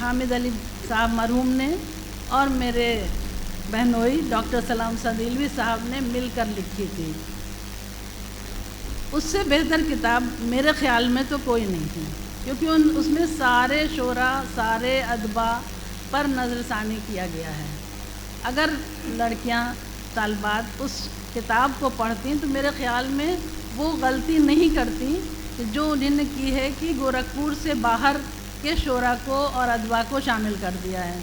حامد علی صاحب مرحوم نے اور میرے بہنوئی ڈاکٹر سلام سندیلوی صاحب نے مل کر لکھی تھی۔ اس سے بہتر کتاب میرے خیال میں تو کوئی نہیں تھی، کیونکہ اس میں سارے شعراء، سارے ادبا پر نظر ثانی کیا گیا ہے۔ اگر لڑکیاں طالبات اس کتاب کو پڑھتی تو میرے خیال میں وہ غلطی نہیں کرتی کہ جو انہوں نے کی ہے کہ گورکھپور سے باہر کے شعراء کو اور ادبا کو شامل کر دیا ہے،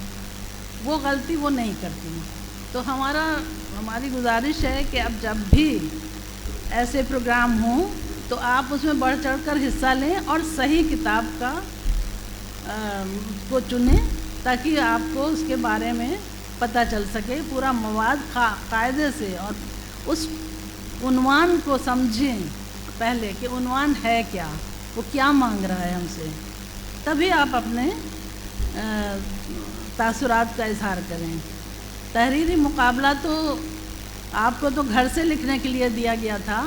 وہ غلطی وہ نہیں کرتی۔ تو ہماری گزارش ہے کہ اب جب بھی ایسے پروگرام ہوں تو آپ اس میں بڑھ چڑھ کر حصہ لیں اور صحیح کتاب کو چنیں، تاکہ آپ کو اس کے بارے میں پتہ چل سکے، پورا مواد قاعدے سے، اور اس عنوان کو سمجھیں پہلے کہ عنوان ہے کیا، وہ کیا مانگ رہا ہے ہم سے، تبھی آپ اپنے تاثرات کا اظہار کریں۔ تحریری مقابلہ تو آپ کو تو گھر سے لکھنے کے لیے دیا گیا تھا،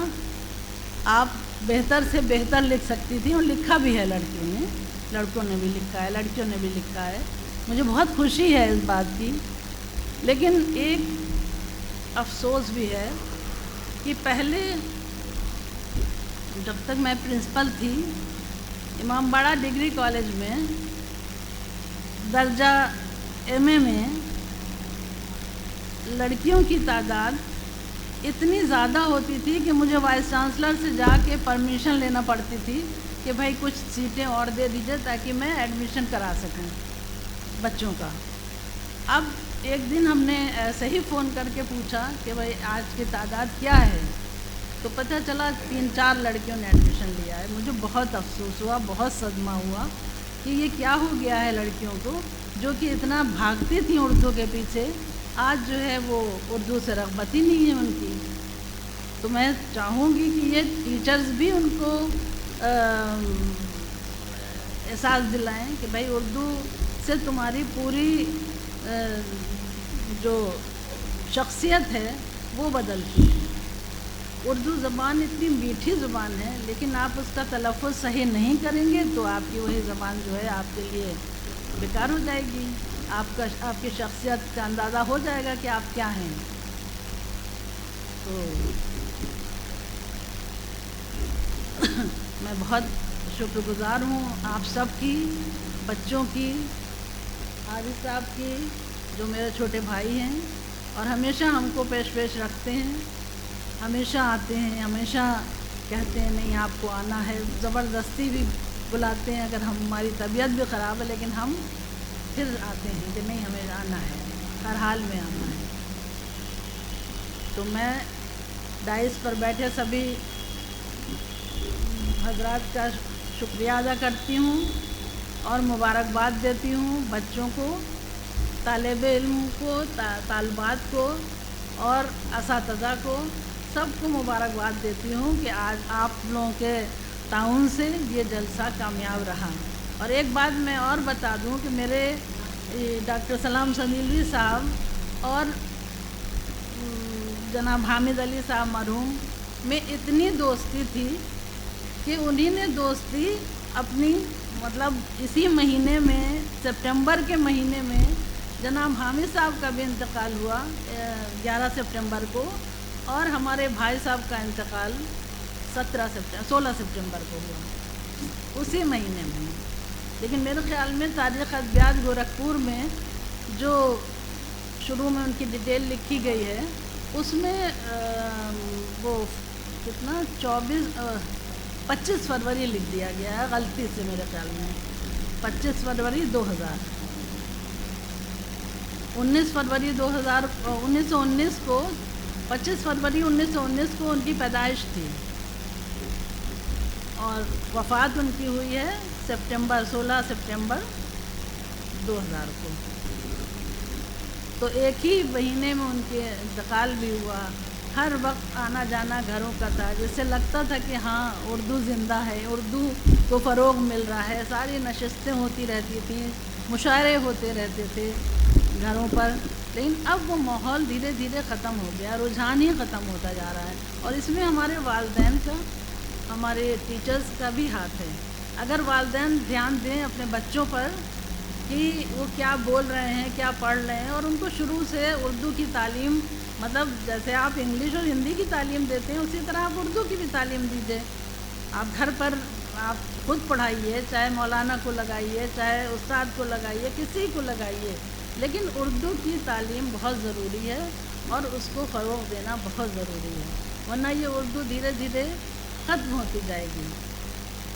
آپ بہتر سے بہتر لکھ سکتی تھیں، اور لکھا بھی ہے لڑکیوں نے، لڑکوں نے بھی لکھا ہے، لڑکیوں نے بھی لکھا ہے، مجھے بہت خوشی ہے اس بات کی۔ لیکن ایک افسوس بھی ہے کہ پہلے جب تک میں پرنسپل تھی امام باڑہ ڈگری کالج میں، درجہ ایم اے میں لڑکیوں کی تعداد اتنی زیادہ ہوتی تھی کہ مجھے وائس چانسلر سے جا کے پرمیشن لینا پڑتی تھی کہ بھائی کچھ سیٹیں اور دے دیجیے تاکہ میں ایڈمیشن کرا سکوں بچوں کا۔ اب ایک دن ہم نے ایسے ہی فون کر کے پوچھا کہ بھائی آج کی تعداد کیا ہے، تو پتہ چلا 3-4 لڑکیوں نے ایڈمیشن لیا ہے۔ مجھے بہت افسوس ہوا، بہت صدمہ ہوا کہ یہ کیا ہو گیا ہے لڑکیوں کو، جو کہ اتنا بھاگتی تھیں اردو کے پیچھے، آج جو ہے وہ اردو سے رغبت ہی نہیں ہے ان کی۔ تو میں چاہوں گی کہ یہ ٹیچرز بھی ان کو احساس دلائیں کہ بھائی اردو سے تمہاری پوری جو شخصیت ہے وہ بدلتی ہے۔ اردو زبان اتنی میٹھی زبان ہے، لیکن آپ اس کا تلفظ صحیح نہیں کریں گے تو آپ کی وہی زبان جو ہے آپ کے لیے بیکار ہو جائے گی، آپ کی شخصیت کا اندازہ ہو جائے گا کہ آپ کیا ہیں۔ تو میں بہت شکر گزار ہوں آپ سب کی، بچوں کی، حارث صاحب کی جو میرے چھوٹے بھائی ہیں اور ہمیشہ ہم کو پیش رکھتے ہیں، ہمیشہ آتے ہیں، ہمیشہ کہتے ہیں نہیں آپ کو آنا ہے، زبردستی بھی بلاتے ہیں اگر ہماری طبیعت بھی خراب ہے، لیکن ہم پھر آتے ہیں کہ نہیں ہمیں آنا ہے، ہر حال میں آنا ہے۔ تو میں ڈائس پر بیٹھے سبھی حضرات کا شکریہ ادا کرتی ہوں اور مبارکباد دیتی ہوں بچوں کو، طالب علم کو، طالبات کو اور اساتذہ کو، سب کو مبارکباد دیتی ہوں کہ آج آپ لوگوں کے تعاون سے یہ جلسہ کامیاب رہا۔ اور ایک بات میں اور بتا دوں کہ میرے ڈاکٹر سلام سندیلوی صاحب اور جناب حامد علی صاحب مرحوم میں اتنی دوستی تھی کہ انہی نے دوستی اپنی مطلب اسی مہینے میں، سپٹمبر کے مہینے میں جناب حامد صاحب کا بھی انتقال ہوا 11 سپٹمبر کو، اور ہمارے بھائی صاحب کا انتقال 16 سپٹمبر کو ہوا اسی مہینے میں۔ لیکن میرے خیال میں تاریخ ادبیات گورکھپور میں جو شروع میں ان کی ڈیٹیل لکھی گئی ہے اس میں وہ کتنا 25 فروری لکھ دیا گیا ہے غلطی سے، میرے خیال میں 25 فروری 2000، 19 فروری 1919 کو 25 فروری 1919 کو ان کی پیدائش تھی اور وفات ان کی ہوئی ہے 16 سپٹمبر 2000 کو۔ تو ایک ہی مہینے میں ان کے انتقال بھی ہوا۔ ہر وقت آنا جانا گھروں کا تھا، جس سے لگتا تھا کہ ہاں اردو زندہ ہے، اردو کو فروغ مل رہا ہے، ساری نشستیں ہوتی رہتی تھیں، مشاعرے ہوتے رہتے تھے گھروں پر۔ لیکن اب وہ ماحول دھیرے دھیرے ختم ہو گیا، رجحان ہی ختم ہوتا جا رہا ہے، اور اس میں ہمارے والدین کا، ہمارے ٹیچرز کا بھی ہاتھ ہے۔ اگر والدین دھیان دیں اپنے بچوں پر کہ وہ کیا بول رہے ہیں، کیا پڑھ رہے ہیں، اور ان کو شروع سے اردو کی تعلیم، مطلب جیسے آپ انگلش اور ہندی کی تعلیم دیتے ہیں اسی طرح آپ اردو کی بھی تعلیم دیجیے. آپ گھر پر آپ خود پڑھائیے، چاہے مولانا کو لگائیے، چاہے استاد کو لگائیے، کسی کو لگائیے، لیکن اردو کی تعلیم بہت ضروری ہے اور اس کو فروغ دینا بہت ضروری ہے، ورنہ یہ اردو دھیرے دھیرے ختم ہوتی جائے گی.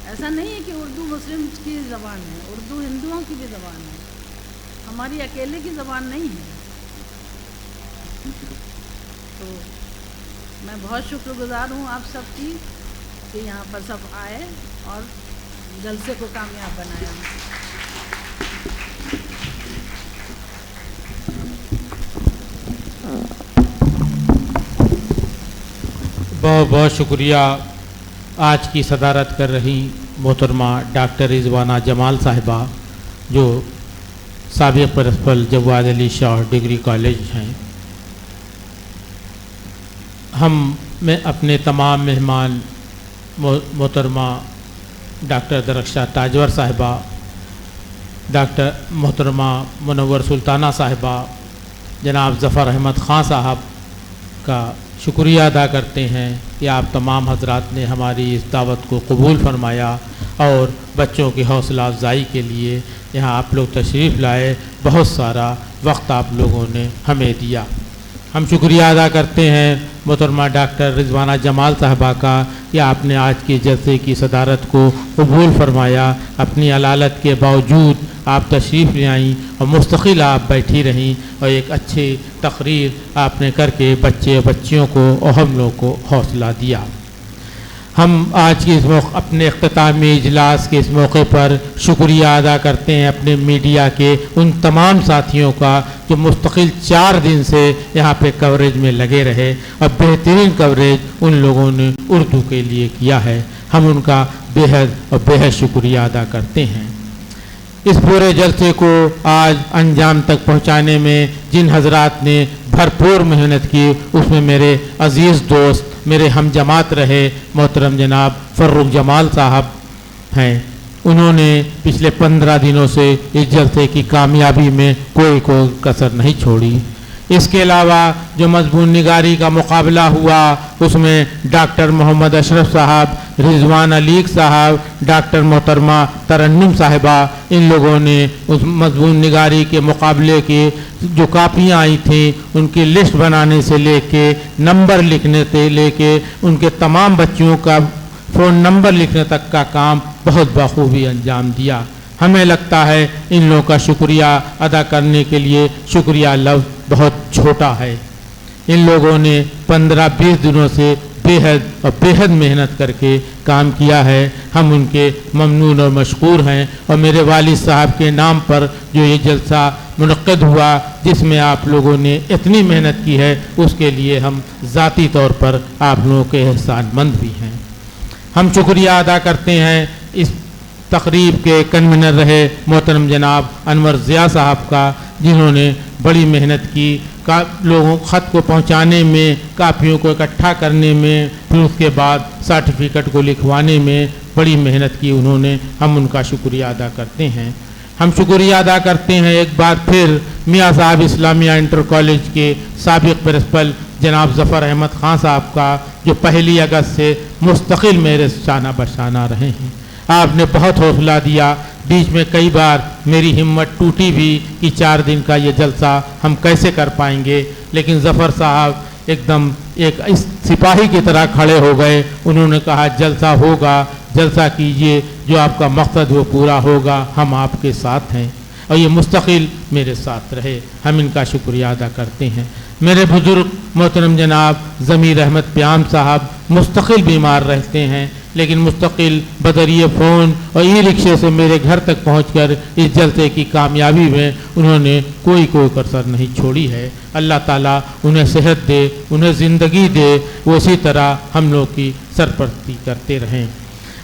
ایسا نہیں ہے کہ اردو مسلم کی زبان ہے، اردو ہندوؤں کی بھی زبان ہے، ہماری اکیلے کی زبان نہیں ہے. تو میں بہت شکر گزار ہوں آپ سب کی کہ یہاں پر سب آئے اور جلسے کو کامیاب بنایا. بہت بہت شکریہ آج کی صدارت کر رہی محترمہ ڈاکٹر رضوانہ جمال صاحبہ، جو سابق پرنسپل جواد علی شاہ ڈگری کالج ہیں. میں اپنے تمام مہمان محترمہ ڈاکٹر درخشاں تاجور صاحبہ، ڈاکٹر محترمہ منور سلطانہ صاحبہ، جناب ظفر احمد خان صاحب کا شکریہ ادا کرتے ہیں کہ آپ تمام حضرات نے ہماری اس دعوت کو قبول فرمایا اور بچوں کی حوصلہ افزائی کے لیے یہاں آپ لوگ تشریف لائے. بہت سارا وقت آپ لوگوں نے ہمیں دیا. ہم شکریہ ادا کرتے ہیں محترمہ ڈاکٹر رضوانہ جمال صاحبہ کا کہ آپ نے آج کے جلسے کی صدارت کو قبول فرمایا. اپنی علالت کے باوجود آپ تشریف لے آئیں اور مستقل آپ بیٹھی رہیں اور ایک اچھی تقریر آپ نے کر کے بچے اور بچیوں کو اور ہم لوگ کو حوصلہ دیا. ہم آج کے اس اپنے اختتامی اجلاس کے اس موقع پر شکریہ ادا کرتے ہیں اپنے میڈیا کے ان تمام ساتھیوں کا جو مستقل 4 دن سے یہاں پہ کوریج میں لگے رہے اور بہترین کوریج ان لوگوں نے اردو کے لیے کیا ہے. ہم ان کا بہت شکریہ ادا کرتے ہیں. اس پورے جلسے کو آج انجام تک پہنچانے میں جن حضرات نے بھرپور محنت کی اس میں میرے عزیز دوست، میرے ہم جماعت رہے محترم جناب فروخ جمال صاحب ہیں. انہوں نے پچھلے 15 دنوں سے اس جلسے کی کامیابی میں کوئی کسر نہیں چھوڑی. اس کے علاوہ جو مضمون نگاری کا مقابلہ ہوا اس میں ڈاکٹر محمد اشرف صاحب، رضوان علیق صاحب، ڈاکٹر محترمہ ترنم صاحبہ، ان لوگوں نے اس مضمون نگاری کے مقابلے کے جو کاپیاں آئی تھیں ان کی لسٹ بنانے سے لے کے نمبر لکھنے سے لے کے ان کے تمام بچیوں کا فون نمبر لکھنے تک کا کام بہت بخوبی انجام دیا. ہمیں لگتا ہے ان لوگوں کا شکریہ ادا کرنے کے لیے شکریہ لفظ بہت چھوٹا ہے. ان لوگوں نے 15-20 دنوں سے بےحد محنت کر کے کام کیا ہے. ہم ان کے ممنون اور مشکور ہیں اور میرے والد صاحب کے نام پر جو یہ جلسہ منعقد ہوا جس میں آپ لوگوں نے اتنی محنت کی ہے اس کے لیے ہم ذاتی طور پر آپ لوگوں کے احسان مند بھی ہیں. ہم شکریہ ادا کرتے ہیں اس تقریب کے کنوینر رہے محترم جناب انور ضیاء صاحب کا، جنہوں نے بڑی محنت کی لوگوں خط کو پہنچانے میں، کاپیوں کو اکٹھا کرنے میں، پھر اس کے بعد سرٹیفکیٹ کو لکھوانے میں بڑی محنت کی انہوں نے. ہم ان کا شکریہ ادا کرتے ہیں. ہم شکریہ ادا کرتے ہیں ایک بار پھر میاں صاحب اسلامیہ انٹر کالج کے سابق پرنسپل جناب ظفر احمد خان صاحب کا، جو 1 اگست سے مستقل میرے شانہ بشانہ رہے ہیں. آپ نے بہت حوصلہ دیا. بیچ میں کئی بار میری ہمت ٹوٹی بھی کہ 4 دن کا یہ جلسہ ہم کیسے کر پائیں گے، لیکن ظفر صاحب ایک دم ایک سپاہی کی طرح کھڑے ہو گئے. انہوں نے کہا جلسہ ہوگا، جلسہ کیجئے، جو آپ کا مقصد وہ پورا ہوگا، ہم آپ کے ساتھ ہیں. اور یہ مستقل میرے ساتھ رہے. ہم ان کا شکریہ ادا کرتے ہیں. میرے بزرگ محترم جناب ضمیر احمد پیام صاحب مستقل بیمار رہتے ہیں، لیکن مستقل بذریعہ فون اور ای رکشے سے میرے گھر تک پہنچ کر اس جلسے کی کامیابی میں انہوں نے کوئی کسر نہیں چھوڑی ہے. اللہ تعالیٰ انہیں صحت دے، انہیں زندگی دے، وہ اسی طرح ہم لوگ کی سرپرستی کرتے رہیں.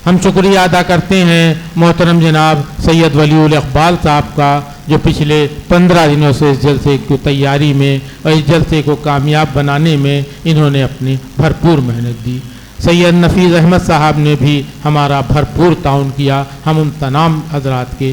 ہم شکریہ ادا کرتے ہیں محترم جناب سید ولی الاقبال صاحب کا، جو پچھلے 15 دنوں سے اس جلسے کی تیاری میں اور اس جلسے کو کامیاب بنانے میں انہوں نے اپنی بھرپور محنت دی. سید نفیس احمد صاحب نے بھی ہمارا بھرپور تعاون کیا. ہم ان تمام حضرات کے